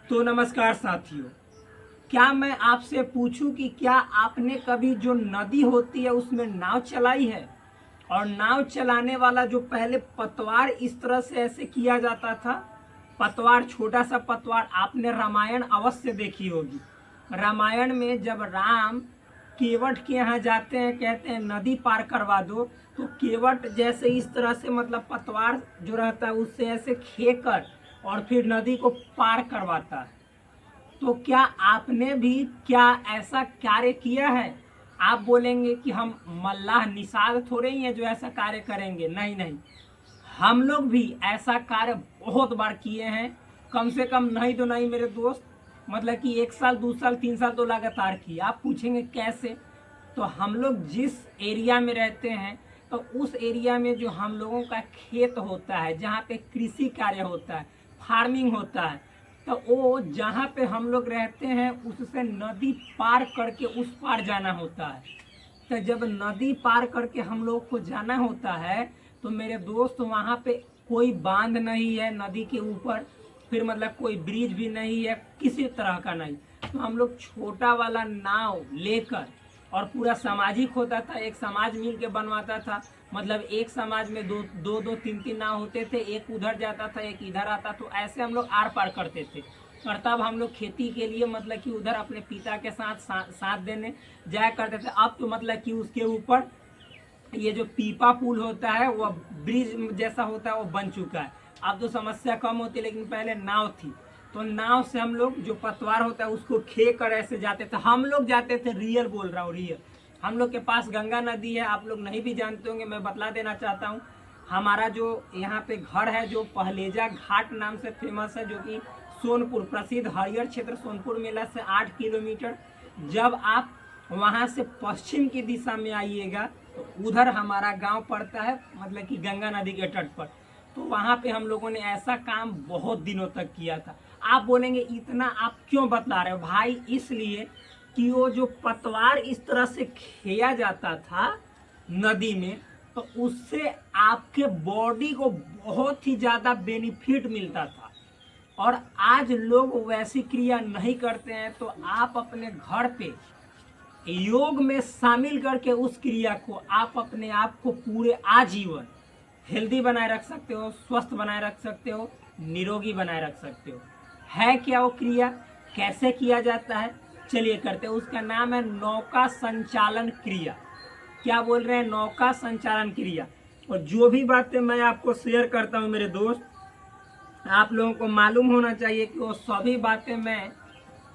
तो नमस्कार साथियों, क्या मैं आपसे पूछूं कि क्या आपने कभी जो नदी होती है उसमें नाव चलाई है। और नाव चलाने वाला जो पहले पतवार इस तरह से ऐसे किया जाता था। पतवार, छोटा सा पतवार, आपने रामायण अवश्य देखी होगी। रामायण में जब राम केवट के यहाँ जाते हैं, कहते हैं नदी पार करवा दो, तो केवट जैसे इस तरह से मतलब पतवार जो रहता है उससे ऐसे खेकर और फिर नदी को पार करवाता है। तो क्या आपने भी क्या ऐसा कार्य किया है। आप बोलेंगे कि हम मल्लाह निषाद थोड़े ही हैं जो ऐसा कार्य करेंगे। नहीं नहीं, हम लोग भी ऐसा कार्य बहुत बार किए हैं। कम से कम नहीं तो नहीं मेरे दोस्त, मतलब कि 1 साल 2 साल 3 साल तो लगातार किए। आप पूछेंगे कैसे। तो हम लोग जिस एरिया में रहते हैं, तो उस एरिया में जो हम लोगों का खेत होता है, जहाँ पे कृषि कार्य होता है, फार्मिंग होता है, तो वो जहाँ पे हम लोग रहते हैं उससे नदी पार करके उस पार जाना होता है। तो जब नदी पार करके हम लोग को जाना होता है, तो मेरे दोस्त वहाँ पे कोई बांध नहीं है नदी के ऊपर, फिर मतलब कोई ब्रिज भी नहीं है, किसी तरह का नहीं। तो हम लोग छोटा वाला नाव लेकर, और पूरा सामाजिक होता था, एक समाज मिल के बनवाता था। मतलब एक समाज में दो दो दो तीन तीन नाव होते थे, एक उधर जाता था एक इधर आता, तो ऐसे हम लोग आर पार करते थे। और तब हम लोग खेती के लिए मतलब कि उधर अपने पिता के साथ देने जाया करते थे। अब तो मतलब कि उसके ऊपर ये जो पीपा पुल होता है, वो ब्रिज जैसा होता है, वो बन चुका है। अब तो समस्या कम होती है, लेकिन पहले नाव थी। तो नाव से हम लोग जो पतवार होता है उसको खे कर ऐसे जाते थे। हम लोग जाते थे, रियल बोल रहा हूँ, रियल। हम लोग के पास गंगा नदी है, आप लोग नहीं भी जानते होंगे, मैं बतला देना चाहता हूँ। हमारा जो यहाँ पे घर है जो पहलेजा घाट नाम से फेमस है, जो कि सोनपुर प्रसिद्ध हरियर क्षेत्र सोनपुर मेला से 8 किलोमीटर। जब आप वहाँ से पश्चिम की दिशा में आइएगा तो उधर हमारा गांव पड़ता है, मतलब कि गंगा नदी के तट पर। तो वहाँ पे हम लोगों ने ऐसा काम बहुत दिनों तक किया था। आप बोलेंगे इतना आप क्यों बतला रहे हो भाई। इसलिए कि वो जो पतवार इस तरह से खेया जाता था नदी में, तो उससे आपके बॉडी को बहुत ही ज़्यादा बेनिफिट मिलता था। और आज लोग वैसी क्रिया नहीं करते हैं। तो आप अपने घर पे योग में शामिल करके उस क्रिया को आप अपने आप को पूरे आजीवन हेल्दी बनाए रख सकते हो, स्वस्थ बनाए रख सकते हो, निरोगी बनाए रख सकते हो। है क्या वो क्रिया, कैसे किया जाता है, चलिए करते हैं। उसका नाम है नौका संचालन क्रिया। क्या बोल रहे हैं, नौका संचालन क्रिया। और जो भी बातें मैं आपको शेयर करता हूँ मेरे दोस्त, आप लोगों को मालूम होना चाहिए कि वो सभी बातें मैं,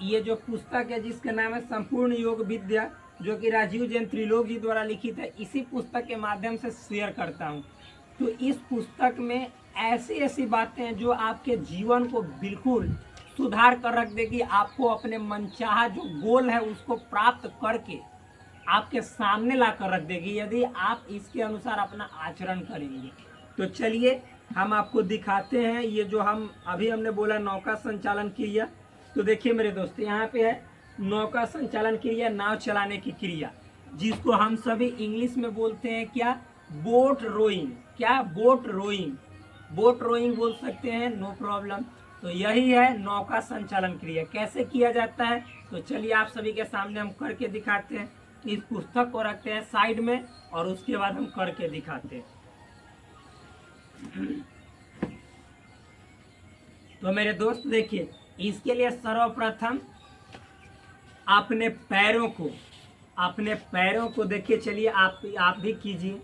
ये जो पुस्तक है जिसका नाम है संपूर्ण योग विद्या, जो कि राजीव जैन त्रिलोक जी द्वारा लिखित है, इसी पुस्तक के माध्यम से शेयर करता हूँ। तो इस पुस्तक में ऐसी ऐसी बातें हैं जो आपके जीवन को बिल्कुल सुधार कर रख देगी। आपको अपने मनचाहा जो गोल है उसको प्राप्त करके आपके सामने ला कर रख देगी, यदि आप इसके अनुसार अपना आचरण करेंगे। तो चलिए हम आपको दिखाते हैं। ये जो हमने बोला नौका संचालन क्रिया, तो देखिए मेरे दोस्त, यहाँ पे है नौका संचालन क्रिया, नाव चलाने की क्रिया, जिसको हम सभी इंग्लिश में बोलते हैं क्या, बोट रोइंग। क्या, बोट रोइंग, बोट रोइंग बोल सकते हैं, नो प्रॉब्लम। तो यही है नौका संचालन क्रिया। कैसे किया जाता है, तो चलिए आप सभी के सामने हम करके दिखाते हैं। इस पुस्तक को रखते हैं साइड में और उसके बाद हम करके दिखाते हैं। तो मेरे दोस्त देखिए, इसके लिए सर्वप्रथम अपने पैरों को देखिए, चलिए आप भी कीजिए।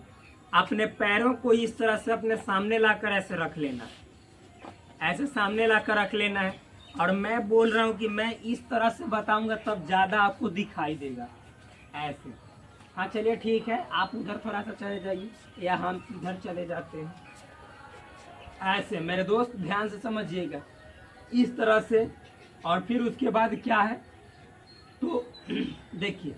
अपने पैरों को इस तरह से अपने सामने लाकर ऐसे रख लेना, ऐसे सामने लाकर रख लेना है। और मैं बोल रहा हूँ कि मैं इस तरह से बताऊंगा तब ज़्यादा आपको दिखाई देगा, ऐसे। हाँ चलिए ठीक है, आप उधर थोड़ा सा चले जाइए या हम इधर चले जाते हैं। ऐसे मेरे दोस्त ध्यान से समझिएगा, इस तरह से। और फिर उसके बाद क्या है, तो देखिए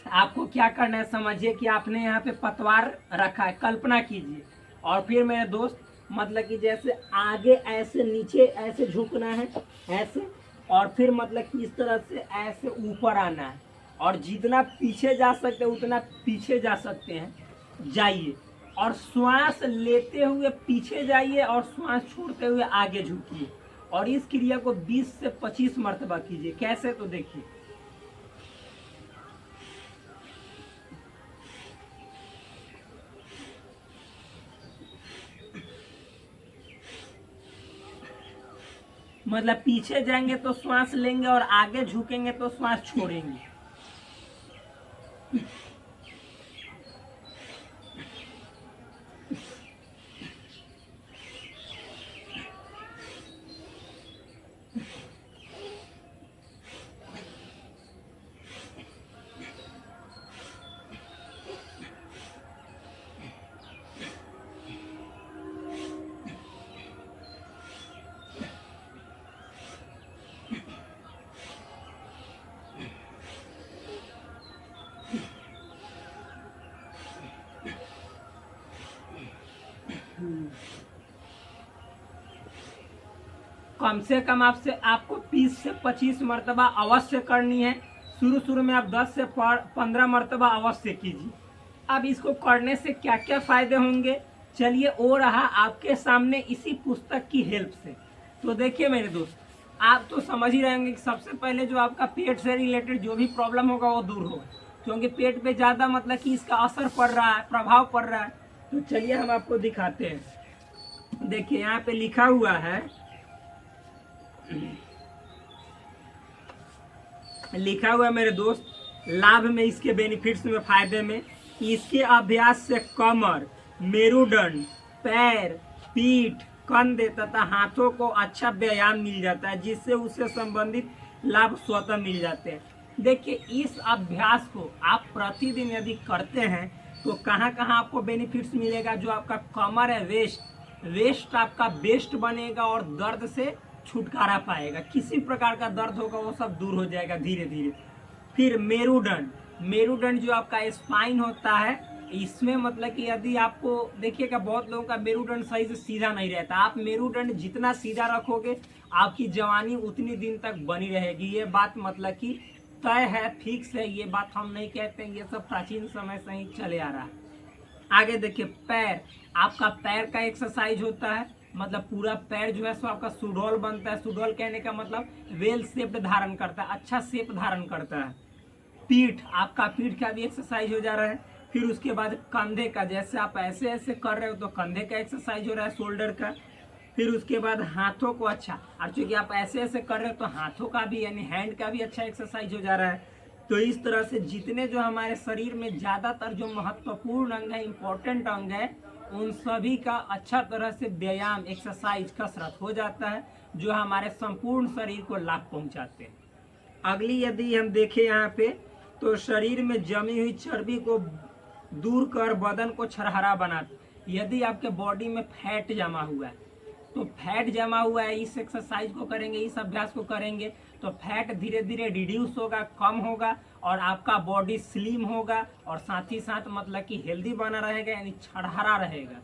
आपको क्या करना है, समझिए कि आपने यहाँ पे पतवार रखा है, कल्पना कीजिए। और फिर मेरे दोस्त मतलब कि जैसे आगे ऐसे नीचे ऐसे झुकना है, ऐसे। और फिर मतलब कि इस तरह से ऐसे ऊपर आना है। और जितना पीछे जा सकते हैं उतना पीछे जा सकते हैं, जाइए। और श्वास लेते हुए पीछे जाइए और श्वास छोड़ते हुए आगे झुकिए। और इस क्रिया को 20 से 25 मरतबा कीजिए। कैसे, तो देखिए। मतलब पीछे जाएंगे तो श्वास लेंगे और आगे झुकेंगे तो श्वास छोड़ेंगे। कम से कम आपको 20 से 25 मरतबा अवश्य करनी है। शुरू में आप 10 से 15 मरतबा अवश्य कीजिए। अब इसको करने से क्या क्या फायदे होंगे, चलिए वो रहा आपके सामने इसी पुस्तक की हेल्प से। तो देखिए मेरे दोस्त, आप तो समझ ही रहेंगे कि सबसे पहले जो आपका पेट से रिलेटेड जो भी प्रॉब्लम होगा वो दूर होगा, क्योंकि पेट पे ज़्यादा मतलब कि इसका असर पड़ रहा है, प्रभाव पड़ रहा है। तो चलिए हम आपको दिखाते हैं। देखिए यहाँ पे लिखा हुआ है, मेरे दोस्त, लाभ में, इसके बेनिफिट्स में, फायदे में, इसके अभ्यास से कमर, मेरुदंड, पैर, पीठ, कंधे तथा हाथों को अच्छा व्यायाम मिल जाता है, जिससे उससे संबंधित लाभ स्वतः मिल जाते हैं। देखिए इस अभ्यास को आप प्रतिदिन यदि करते हैं तो कहाँ कहाँ आपको बेनिफिट्स मिलेगा। जो आपका कमर है, वेस्ट आपका बेस्ट बनेगा और दर्द से छुटकारा पाएगा। किसी प्रकार का दर्द होगा वो सब दूर हो जाएगा धीरे धीरे। फिर मेरुदंड जो आपका स्पाइन होता है, इसमें मतलब कि यदि आपको देखिएगा बहुत लोगों का मेरुदंड सही से सीधा नहीं रहता। आप मेरुदंड जितना सीधा रखोगे आपकी जवानी उतनी दिन तक बनी रहेगी। ये बात मतलब कि तय है, फिक्स है। ये बात हम नहीं कहते हैं, ये सब प्राचीन समय से ही चले आ रहा है। आगे देखिए पैर, आपका पैर का एक्सरसाइज होता है, मतलब पूरा पैर जो है सो आपका सुडौल बनता है। सुडौल कहने का मतलब वेल शेप धारण करता है, अच्छा शेप धारण करता है। पीठ, आपका पीठ का भी एक्सरसाइज हो जा रहा है। फिर उसके बाद कंधे का, जैसे आप ऐसे ऐसे कर रहे हो तो कंधे का एक्सरसाइज हो रहा है, शोल्डर का। फिर उसके बाद हाथों को अच्छा, और चूंकि आप ऐसे ऐसे कर रहे हो तो हाथों का भी यानी हैंड का भी अच्छा एक्सरसाइज हो जा रहा है। तो इस तरह से जितने जो हमारे शरीर में ज़्यादातर जो महत्वपूर्ण अंग है, इम्पोर्टेंट अंग है, उन सभी का अच्छा तरह से व्यायाम, एक्सरसाइज, कसरत हो जाता है, जो हमारे संपूर्ण शरीर को लाभ पहुंचाते हैं। अगली यदि हम देखें यहाँ पे, तो शरीर में जमी हुई चर्बी को दूर कर बदन को छरहरा बनाते। यदि आपके बॉडी में फैट जमा हुआ है तो फैट जमा हुआ है, इस एक्सरसाइज को करेंगे, इस अभ्यास को करेंगे तो फैट धीरे धीरे रिड्यूस होगा, कम होगा और आपका बॉडी स्लिम होगा और साथ ही साथ मतलब कि हेल्दी बना रहेगा, यानी छरहरा रहेगा।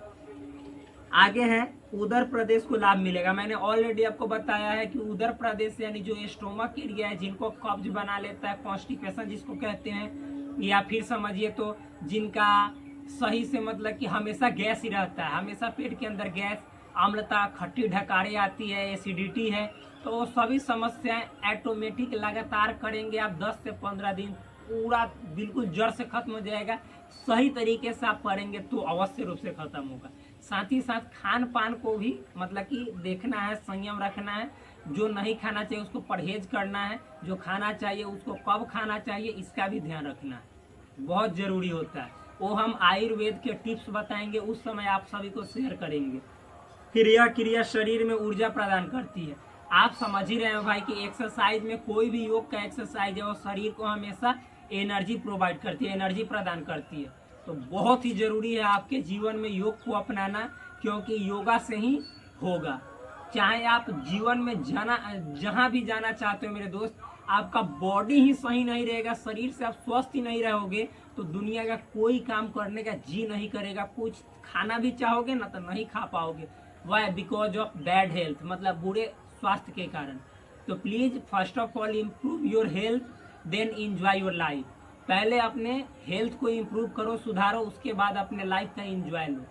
आगे है उदर प्रदेश को लाभ मिलेगा। मैंने ऑलरेडी आपको बताया है कि उदर प्रदेश यानी जो स्टोमक एरिया है, जिनको कब्ज बना लेता है, कॉन्स्टिपेशन जिसको कहते हैं, या फिर समझिए तो जिनका सही से मतलब कि हमेशा गैस ही रहता है, हमेशा पेट के अंदर गैस, अम्लता, खट्टी ढकारे आती है, एसिडिटी है, तो वो सभी समस्याएं ऑटोमेटिक लगातार करेंगे आप 10 से 15 दिन, पूरा बिल्कुल जड़ से खत्म हो जाएगा। सही तरीके से आप करेंगे तो अवश्य रूप से खत्म होगा। साथ ही साथ खान पान को भी मतलब कि देखना है, संयम रखना है। जो नहीं खाना चाहिए उसको परहेज करना है, जो खाना चाहिए उसको कब खाना चाहिए इसका भी ध्यान रखना है, बहुत जरूरी होता है। वो हम आयुर्वेद के टिप्स बताएंगे, उस समय आप सभी को शेयर करेंगे। फिर यह क्रिया शरीर में ऊर्जा प्रदान करती है। आप समझ ही रहे हो भाई कि एक्सरसाइज में, कोई भी योग का एक्सरसाइज है वो शरीर को हमेशा एनर्जी प्रोवाइड करती है, एनर्जी प्रदान करती है। तो बहुत ही जरूरी है आपके जीवन में योग को अपनाना, क्योंकि योगा से ही होगा। चाहे आप जीवन में जहाँ भी जाना चाहते हो मेरे दोस्त, आपका बॉडी ही सही नहीं रहेगा, शरीर से आप स्वस्थ ही नहीं रहोगे तो दुनिया का कोई काम करने का जी नहीं करेगा। कुछ खाना भी चाहोगे ना तो नहीं खा पाओगे। Why? Because of bad health, मतलब बुरे स्वास्थ्य के कारण। तो please first of all improve your health, then enjoy your life. पहले अपने हेल्थ को इम्प्रूव करो, सुधारो, उसके बाद अपने लाइफ का एंजॉय लो।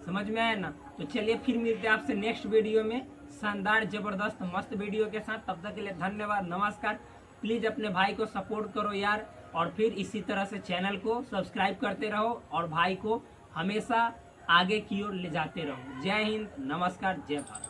समझ में आया ना? तो चलिए फिर मिलते हैं आपसे नेक्स्ट वीडियो में। शानदार जबरदस्त मस्त वीडियो के साथ। तब तक के लिए धन्यवाद, नमस्कार। प्लीज़ अपने भाई को सपोर्ट करो यार, और फिर इसी तरह से चैनल को सब्सक्राइब करते रहो और भाई को हमेशा आगे की ओर ले जाते रहो। जय हिंद, नमस्कार, जय भारत।